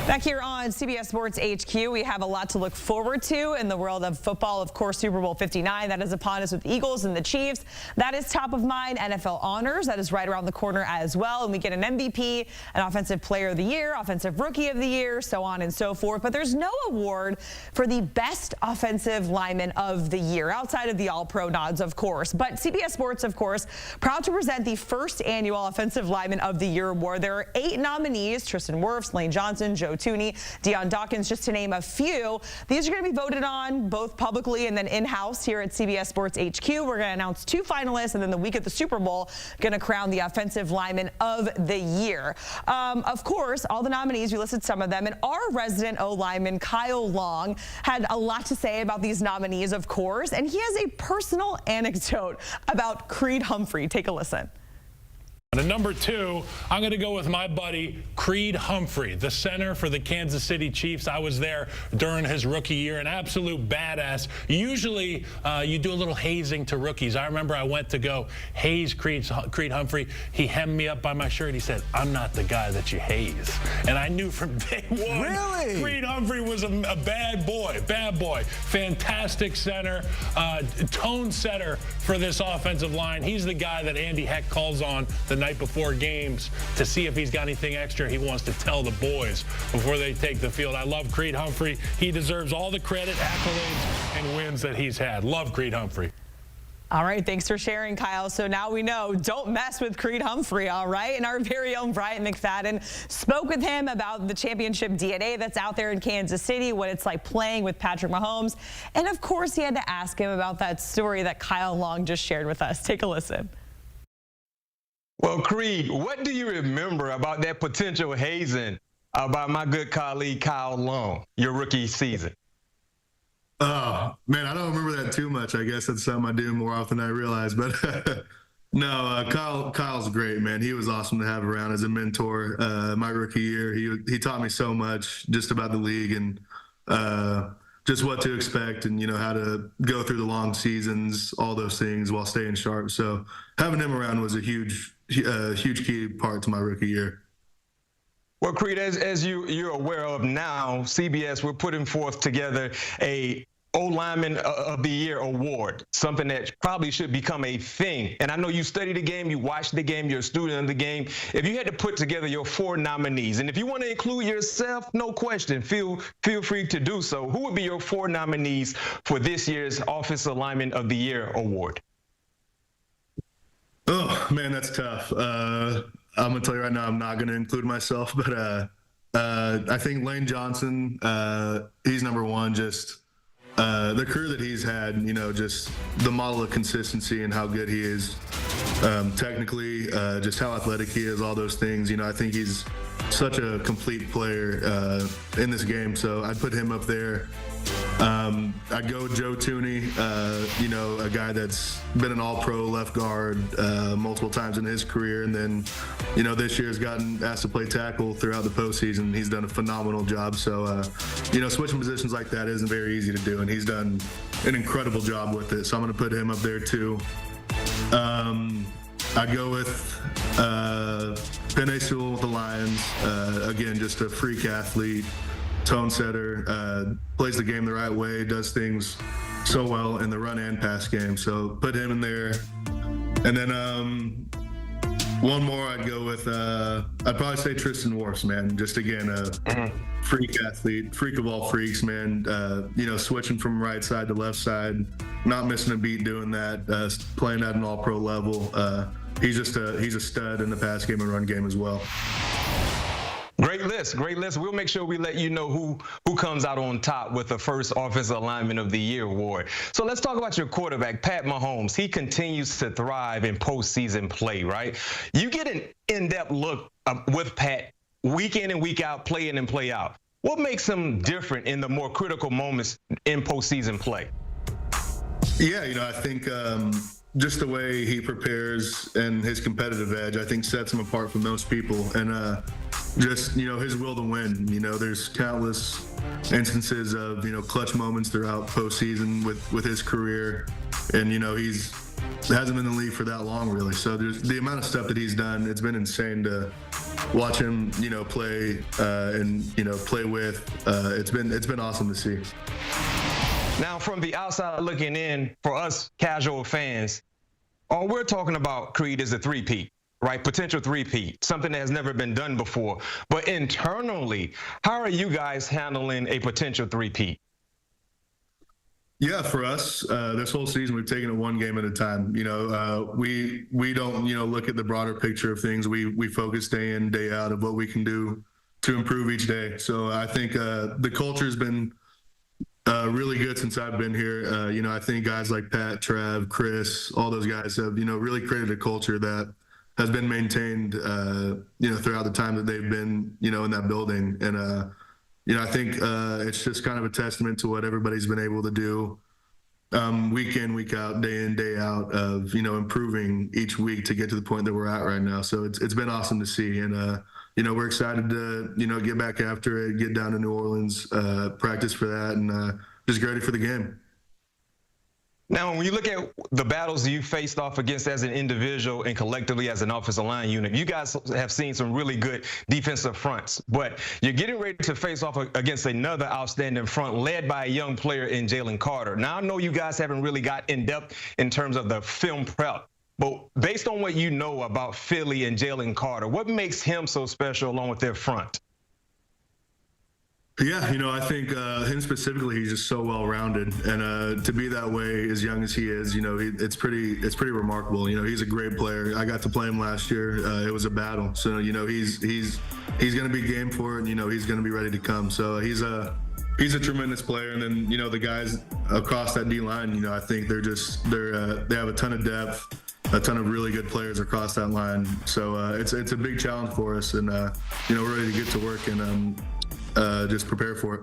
Back here on CBS Sports HQ, we have a lot to look forward to in the world of football. Of course, Super Bowl 59, that is upon us with the Eagles and the Chiefs. That is top of mind. NFL honors, that is right around the corner as well. And we get an MVP, an Offensive Player of the Year, Offensive Rookie of the Year, so on and so forth. But there's no award for the best offensive lineman of the year, outside of the All-Pro nods, of course. But CBS Sports, of course, proud to present the first annual Offensive Lineman of the Year award. There are 8 nominees: Tristan Wirfs, Lane Johnson, Joe Tooney, Deion Dawkins, just to name a few. These are going to be voted on both publicly and then in-house here at CBS Sports HQ. We're going to announce 2 finalists, and then the week of the Super Bowl, going to crown the Offensive Lineman of the Year. Of course, all the nominees, we listed some of them, and our resident O-lineman, Kyle Long, had a lot to say about these nominees, of course, and he has a personal anecdote about Creed Humphrey. Take a listen. And at number 2, I'm going to go with my buddy Creed Humphrey, the center for the Kansas City Chiefs. I was there during his rookie year, an absolute badass. Usually you do a little hazing to rookies. I remember I went to go haze Creed Humphrey. He hemmed me up by my shirt. He said, "I'm not the guy that you haze." And I knew from day one, really? Creed Humphrey was a bad boy, fantastic center, tone setter for this offensive line. He's the guy that Andy Heck calls on the night before games to see if he's got anything extra he wants to tell the boys before they take the field. I love Creed Humphrey. He deserves all the credit, accolades, and wins that he's had. Love Creed Humphrey. All right, thanks for sharing, Kyle. So now we know, don't mess with Creed Humphrey, all right? And our very own Bryant McFadden spoke with him about the championship DNA that's out there in Kansas City, what it's like playing with Patrick Mahomes. And of course, he had to ask him about that story that Kyle Long just shared with us. Take a listen. Well, Creed, what do you remember about that potential hazing about my good colleague Kyle Long, your rookie season? Oh, man, I don't remember that too much. I guess that's something I do more often than I realize. But no, Kyle's great, man. He was awesome to have around as a mentor. My rookie year, he taught me so much just about the league and just what to expect and, you know, how to go through the long seasons, all those things while staying sharp. So having him around was a huge key part to my rookie year. Well, Creed, as you're aware of now, CBS, we're putting forth together a O-Lineman of the Year award, something that probably should become a thing. And I know you study the game, you watch the game, you're a student of the game. If you had to put together your 4 nominees, and if you want to include yourself, no question, feel free to do so. Who would be your 4 nominees for this year's Offensive Lineman of the Year award? Oh, man, that's tough. I'm going to tell you right now, I'm not going to include myself, but I think Lane Johnson, he's number 1, just the career that he's had, you know, just the model of consistency and how good he is technically, just how athletic he is, all those things. You know, I think he's such a complete player in this game, so I'd put him up there. I'd go with Joe Tooney, you know, a guy that's been an all-pro left guard multiple times in his career, and then, you know, this year has gotten asked to play tackle throughout the postseason. He's done a phenomenal job. So, you know, switching positions like that isn't very easy to do, and he's done an incredible job with it. So I'm going to put him up there too. I'd go with Penei Sewell with the Lions. Again, just a freak athlete. Tone setter, plays the game the right way, does things so well in the run and pass game. So put him in there. And then one more I'd go with, I'd probably say Tristan Wirfs, man. Just again, a freak athlete, freak of all freaks, man. You know, switching from right side to left side, not missing a beat doing that, playing at an all-pro level. He's a stud in the pass game and run game as well. Great list, great list. We'll make sure we let you know who comes out on top with the first Offensive Lineman of the Year award. So let's talk about your quarterback, Pat Mahomes. He continues to thrive in postseason play, right? You get an in-depth look with Pat week in and week out, play in and play out. What makes him different in the more critical moments in postseason play? Yeah, you know, I think just the way he prepares and his competitive edge, I think sets him apart from most people. And just, you know, his will to win. You know, there's countless instances of, you know, clutch moments throughout postseason with his career. And, you know, he hasn't been in the league for that long, really. So there's the amount of stuff that he's done. It's been insane to watch him, play and play with. It's been awesome to see. Now, from the outside looking in, for us casual fans, all we're talking about, Creed, is a three-peat, right? Potential three-peat, something that has never been done before. But internally, how are you guys handling a potential three-peat? Yeah, for us, this whole season we've taken it one game at a time. We don't look at the broader picture of things. We focus day in, day out of what we can do to improve each day. So I think the culture has been really good since I've been here. I think guys like Pat, Trav, Chris, all those guys have really created a culture that has been maintained throughout the time that they've been in that building. And I think it's just kind of a testament to what everybody's been able to do week in, week out, day in, day out of, improving each week to get to the point that we're at right now. So it's been awesome to see. And, we're excited to, get back after it, get down to New Orleans, practice for that, and just get ready for the game. Now, when you look at the battles you faced off against as an individual and collectively as an offensive line unit, you guys have seen some really good defensive fronts, but you're getting ready to face off against another outstanding front led by a young player in Jalen Carter. Now, I know you guys haven't really got in depth in terms of the film prep, but based on what you know about Philly and Jalen Carter, what makes him so special along with their front? Yeah, I think him specifically, he's just so well-rounded, and to be that way as young as he is, it's pretty remarkable. He's a great player. I got to play him last year. It was a battle, so he's going to be game for it. And, he's going to be ready to come. So he's a tremendous player. And then the guys across that D line, I think they have a ton of depth, a ton of really good players across that line. So it's a big challenge for us, and we're ready to get to work and just prepare for it.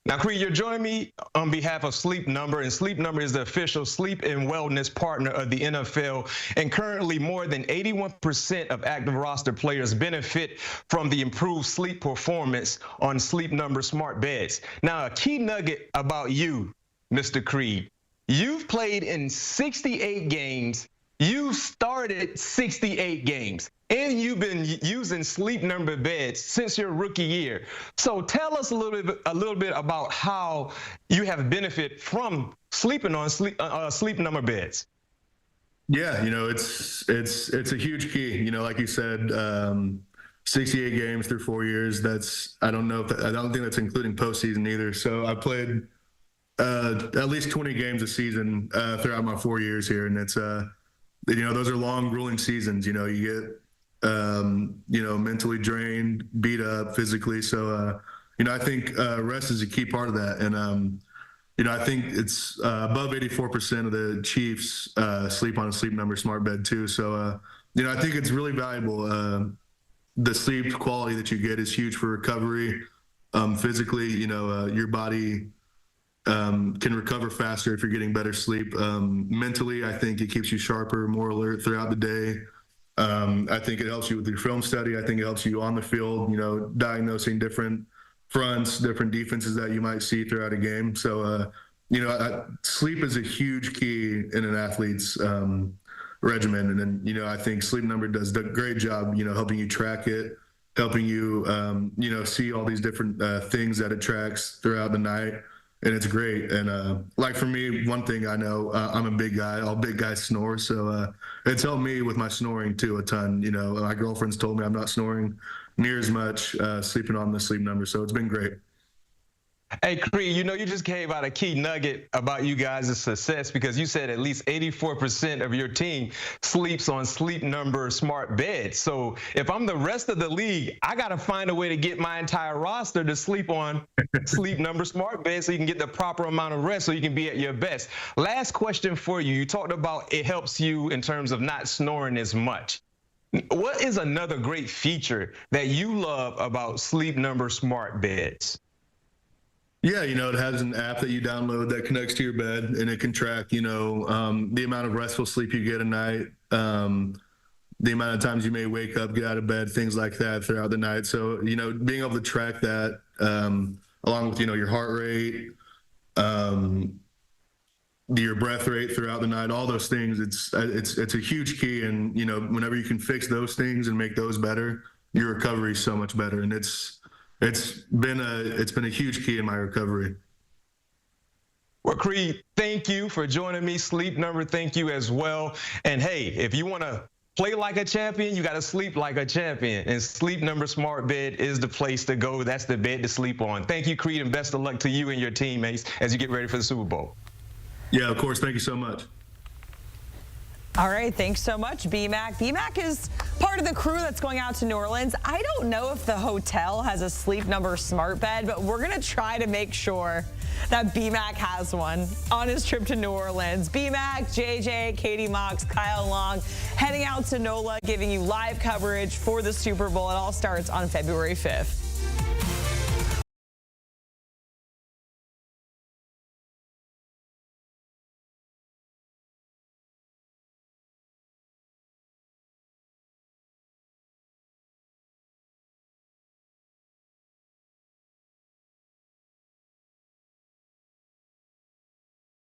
Now, Creed, you're joining me on behalf of Sleep Number, and Sleep Number is the official sleep and wellness partner of the NFL. And currently, more than 81% of active roster players benefit from the improved sleep performance on Sleep Number smart beds. Now, a key nugget about you, Mr. Creed, you've played in 68 games. You started 68 games. And you've been using Sleep Number beds since your rookie year. So tell us a little bit about how you have benefited from sleeping on Sleep Number beds. Yeah, it's a huge key. Like you said, 68 games through 4 years. I don't think that's including postseason either. So I played at least 20 games a season throughout my 4 years here, and it's those are long, grueling seasons. You get mentally drained, beat up physically. So, I think rest is a key part of that. And, I think it's above 84% of the Chiefs sleep on a Sleep Number smart bed too. So, I think it's really valuable. The sleep quality that you get is huge for recovery. Physically, your body can recover faster if you're getting better sleep. Mentally, I think it keeps you sharper, more alert throughout the day. I think it helps you with your film study. I think it helps you on the field, diagnosing different fronts, different defenses that you might see throughout a game. So, sleep is a huge key in an athlete's regimen. And then, I think Sleep Number does a great job, helping you track it, helping you, see all these different things that it tracks throughout the night. And it's great. And like for me, one thing I know, I'm a big guy. All big guys snore. So it's helped me with my snoring too a ton. My girlfriend's told me I'm not snoring near as much sleeping on the Sleep Number. So it's been great. Hey, Creed, you just gave out a key nugget about you guys' success because you said at least 84% of your team sleeps on Sleep Number smart beds. So if I'm the rest of the league, I got to find a way to get my entire roster to sleep on Sleep Number smart beds so you can get the proper amount of rest so you can be at your best. Last question for you. You talked about it helps you in terms of not snoring as much. What is another great feature that you love about Sleep Number smart beds? Yeah, it has an app that you download that connects to your bed, and it can track, the amount of restful sleep you get a night, the amount of times you may wake up, get out of bed, things like that throughout the night. So, being able to track that along with, your heart rate, your breath rate throughout the night, all those things. It's a huge key, and whenever you can fix those things and make those better, your recovery is so much better. And it's been a huge key in my recovery. Well, Creed, thank you for joining me. Sleep Number, thank you as well. And hey, if you want to play like a champion, you got to sleep like a champion. And Sleep Number Smart Bed is the place to go. That's the bed to sleep on. Thank you, Creed, and best of luck to you and your teammates as you get ready for the Super Bowl. Yeah, of course. Thank you so much. All right, thanks so much, BMAC. BMAC is part of the crew that's going out to New Orleans. I don't know if the hotel has a Sleep Number smart bed, but we're going to try to make sure that BMAC has one on his trip to New Orleans. BMAC, JJ, Katie Mox, Kyle Long, heading out to NOLA, giving you live coverage for the Super Bowl. It all starts on February 5th.